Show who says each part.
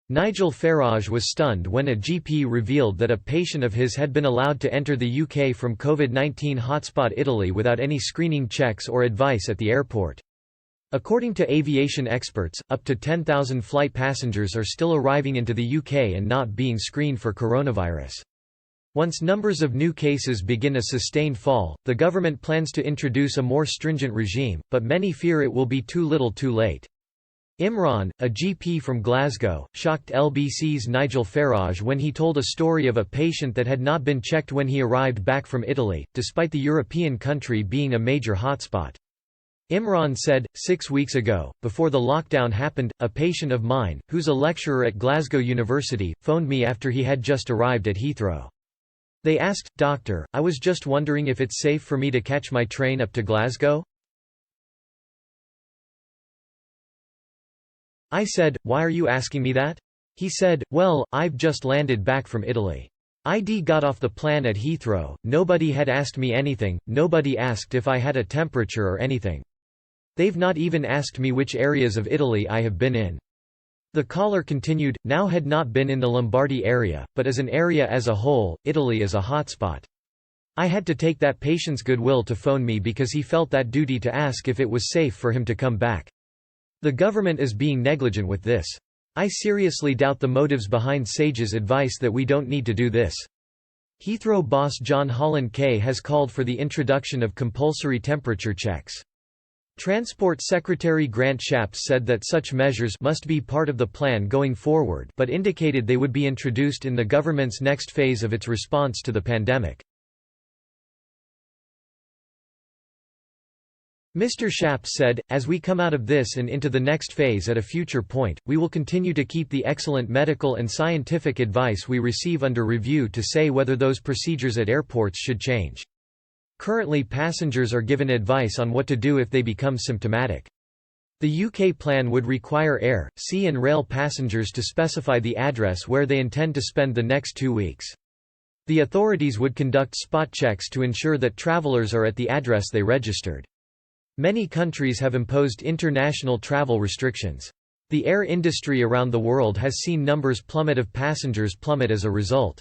Speaker 1: Nigel Farage was stunned when a GP revealed that a patient of his had been allowed to enter the UK from COVID-19 hotspot Italy without any screening checks or advice at the airport. According to aviation experts, up to 10,000 flight passengers are still arriving into the UK and not being screened for coronavirus. Once numbers of new cases begin a sustained fall, the government plans to introduce a more stringent regime, but many fear it will be too little too late. Imran, a GP from Glasgow, shocked LBC's Nigel Farage when he told a story of a patient that had not been checked when he arrived back from Italy, despite the European country being a major hotspot. Imran said, 6 weeks ago, before the lockdown happened, a patient of mine, who's a lecturer at Glasgow University, phoned me after he had just arrived at Heathrow. They asked, "Doctor, I was just wondering if it's safe for me to catch my train up to Glasgow?" I said, "Why are you asking me that?" He said, "Well, I've just landed back from Italy. I'd got off the plane at Heathrow, nobody had asked me anything, nobody asked if I had a temperature or anything. They've not even asked me which areas of Italy I have been in." The caller continued, now had not been in the Lombardy area, but as an area as a whole, Italy is a hotspot. I had to take that patient's goodwill to phone me because he felt that duty to ask if it was safe for him to come back. The government is being negligent with this. I seriously doubt the motives behind Sage's advice that we don't need to do this. Heathrow boss John Holland Kay has called for the introduction of compulsory temperature checks. Transport Secretary Grant Shapps said that such measures must be part of the plan going forward, but indicated they would be introduced in the government's next phase of its response to the pandemic. Mr. Shapps said, "As we come out of this and into the next phase at a future point, we will continue to keep the excellent medical and scientific advice we receive under review to say whether those procedures at airports should change. Currently, passengers are given advice on what to do if they become symptomatic. The UK plan would require air, sea and rail passengers to specify the address where they intend to spend the next 2 weeks. The authorities would conduct spot checks to ensure that travellers are at the address they registered. Many countries have imposed international travel restrictions. The air industry around the world has seen numbers of passengers plummet as a result.